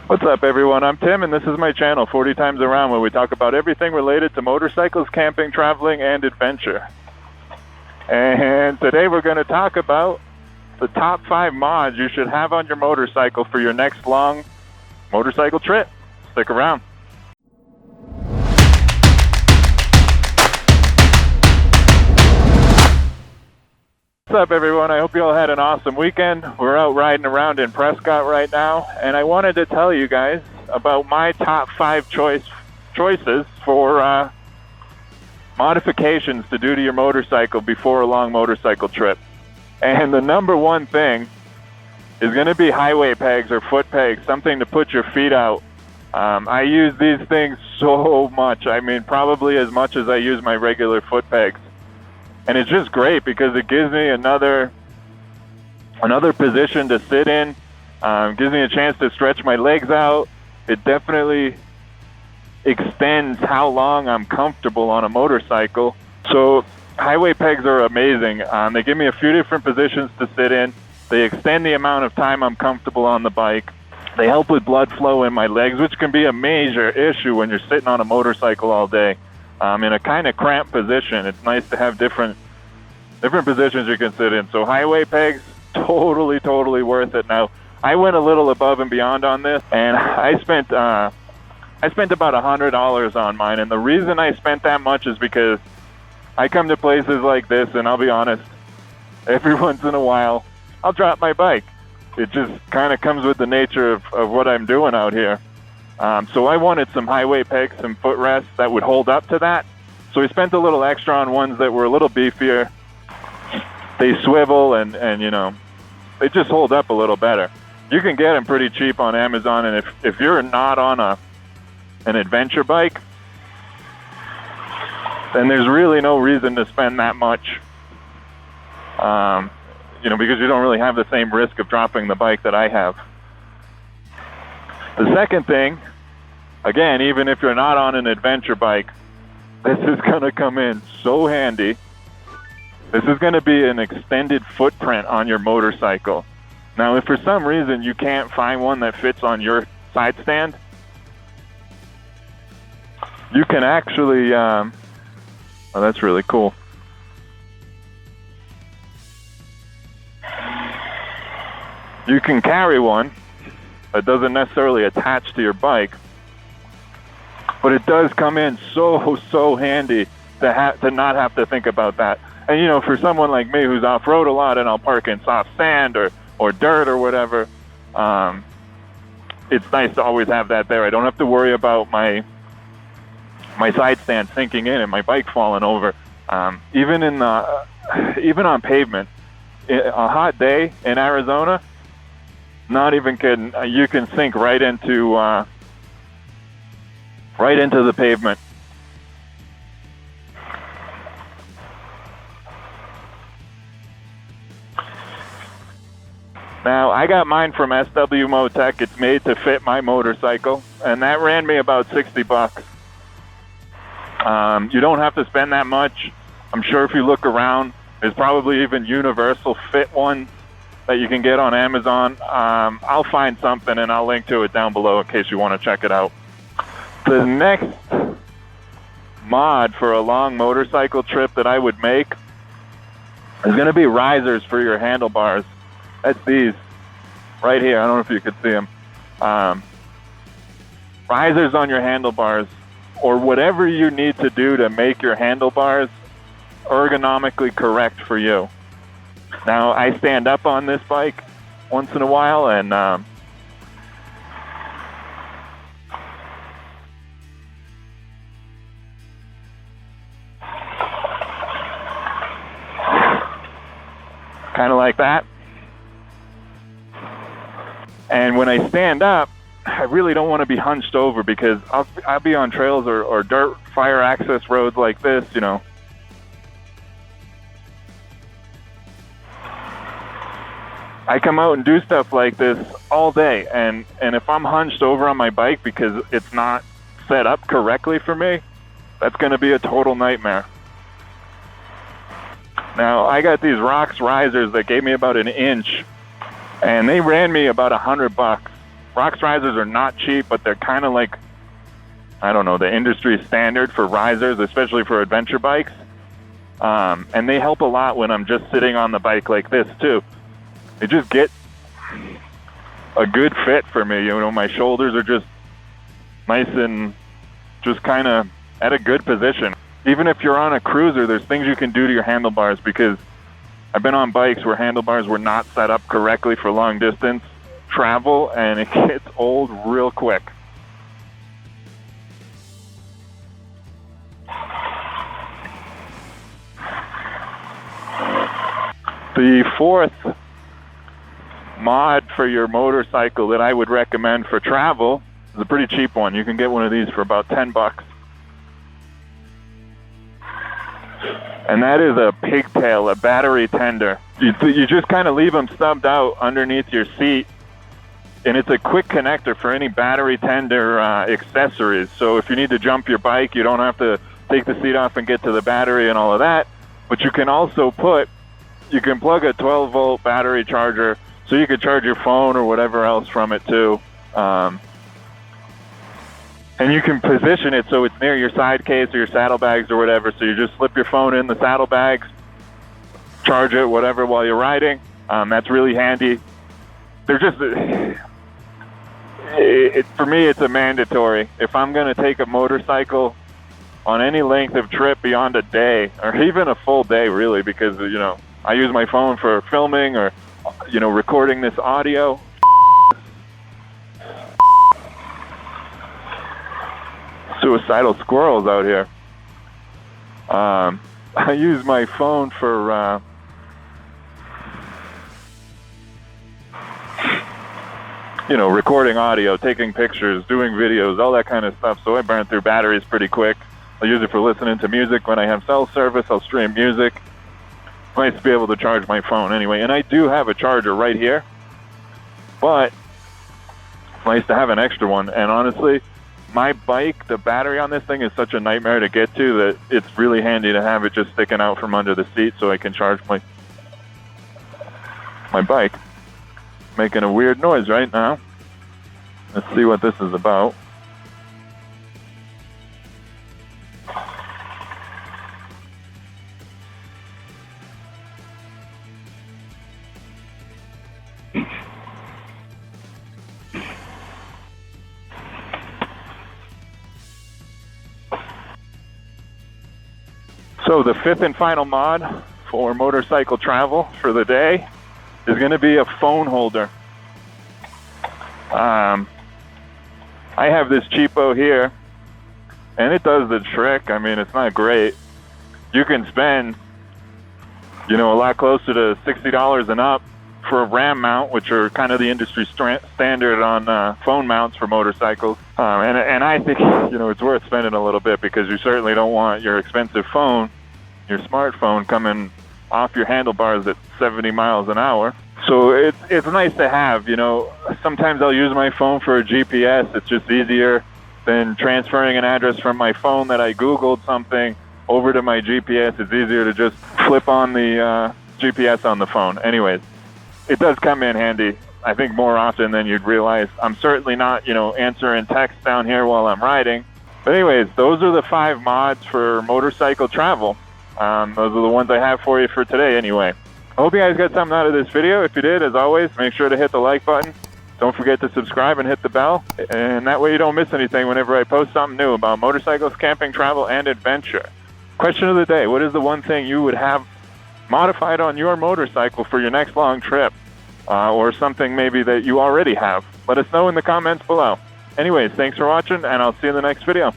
What's up, everyone? I'm Tim, and this is my channel, 40 Times Around, where we talk about everything related to motorcycles, camping, traveling, and adventure. And today we're going to talk about the top 5 mods you should have on your motorcycle for your next long motorcycle trip. Stick around. What's up, everyone? I hope you all had an awesome weekend. We're out riding around in Prescott right now, and I wanted to tell you guys about my top 5 choices for modifications to do to your motorcycle before a long motorcycle trip. And the number one thing is going to be highway pegs or foot pegs, something to put your feet out. I use these things so much. I mean, probably as much as I use my regular foot pegs. And it's just great because it gives me another position to sit in, gives me a chance to stretch my legs out. It definitely extends how long I'm comfortable on a motorcycle. So highway pegs are amazing. They give me a few different positions to sit in. They extend the amount of time I'm comfortable on the bike. They help with blood flow in my legs, which can be a major issue when you're sitting on a motorcycle all day. In a kind of cramped position. It's nice to have different positions you can sit in. So highway pegs, totally worth it. Now, I went a little above and beyond on this, and I spent about $100 on mine. And the reason I spent that much is because I come to places like this, and I'll be honest, every once in a while, I'll drop my bike. It just kind of comes with the nature of what I'm doing out here. So I wanted some highway pegs, some footrests that would hold up to that. So we spent a little extra on ones that were a little beefier. They swivel and you know, they just hold up a little better. You can get them pretty cheap on Amazon, and if you're not on an adventure bike, then there's really no reason to spend that much. Because you don't really have the same risk of dropping the bike that I have. The second thing, again, even if you're not on an adventure bike, this is going to come in so handy. This is going to be an extended footprint on your motorcycle. Now, if for some reason you can't find one that fits on your side stand, you can actually, oh, that's really cool. You can carry one that doesn't necessarily attach to your bike, but it does come in so handy to not have to think about that. And for someone like me who's off-road a lot and I'll park in soft sand or dirt or whatever, it's nice to always have that there. I don't have to worry about my side stand sinking in and my bike falling over. Even on pavement, a hot day in Arizona, not even kidding, you can sink right into the pavement. Now, I got mine from SW Motec. It's made to fit my motorcycle, and that ran me about $60. You don't have to spend that much. I'm sure if you look around, there's probably even universal fit ones that you can get on Amazon. I'll find something and I'll link to it down below in case you want to check it out. The next mod for a long motorcycle trip that I would make is going to be risers for your handlebars. That's these right here. I don't know if you could see them. Risers on your handlebars, or whatever you need to do to make your handlebars ergonomically correct for you. Now, I stand up on this bike once in a while, and kind of like that. And when I stand up, I really don't want to be hunched over because I'll be on trails or dirt fire access roads like this, I come out and do stuff like this all day, and if I'm hunched over on my bike because it's not set up correctly for me, that's going to be a total nightmare. Now, I got these Rox risers that gave me about an inch, and they ran me about $100. Rox risers are not cheap, but they're kind of like, I don't know, the industry standard for risers, especially for adventure bikes. And they help a lot when I'm just sitting on the bike like this too. They just get a good fit for me. You know, my shoulders are just nice and just kind of at a good position. Even if you're on a cruiser, there's things you can do to your handlebars, because I've been on bikes where handlebars were not set up correctly for long distance travel, and it gets old real quick. The fourth mod for your motorcycle that I would recommend for travel is a pretty cheap one. You can get one of these for about 10 bucks. And that is a pigtail, a battery tender. You just kind of leave them stubbed out underneath your seat, and it's a quick connector for any battery tender accessories. So if you need to jump your bike, you don't have to take the seat off and get to the battery and all of that. But you can also you can plug a 12-volt battery charger, so you could charge your phone or whatever else from it too. And you can position it so it's near your side case or your saddlebags or whatever. So you just slip your phone in the saddlebags, charge it, whatever, while you're riding. That's really handy. They're just, for me, it's a mandatory. If I'm going to take a motorcycle on any length of trip beyond a day, or even a full day, really, because, you know, I use my phone for filming or, you know, recording this audio. Suicidal squirrels out here. I use my phone for you know, recording audio, taking pictures, doing videos, all that kind of stuff. So I burn through batteries pretty quick. I'll use it for listening to music. When I have cell service, I'll stream music. It's nice to be able to charge my phone anyway. And I do have a charger right here, but it's nice to have an extra one. And honestly, my bike, the battery on this thing is such a nightmare to get to that it's really handy to have it just sticking out from under the seat so I can charge my bike. Making a weird noise right now. Let's see what this is about. So the fifth and final mod for motorcycle travel for the day is going to be a phone holder. I have this cheapo here, and it does the trick. I mean, it's not great. You can spend, you know, a lot closer to $60 and up for a RAM mount, which are kind of the industry standard on phone mounts for motorcycles. And I think, you know, it's worth spending a little bit, because you certainly don't want your expensive phone, your smartphone, coming off your handlebars at 70 miles an hour. So it's nice to have, you know. Sometimes I'll use my phone for a GPS. It's just easier than transferring an address from my phone that I Googled something over to my GPS. It's easier to just flip on the GPS on the phone. Anyways, it does come in handy, I think, more often than you'd realize. I'm certainly not, you know, answering text down here while I'm riding. But anyways, those are the 5 mods for motorcycle travel. Those are the ones I have for you for today anyway. I hope you guys got something out of this video. If you did, as always, make sure to hit the like button. Don't forget to subscribe and hit the bell. And that way you don't miss anything whenever I post something new about motorcycles, camping, travel, and adventure. Question of the day: what is the one thing you would have modified on your motorcycle for your next long trip? Or something maybe that you already have? Let us know in the comments below. Anyways, thanks for watching, and I'll see you in the next video.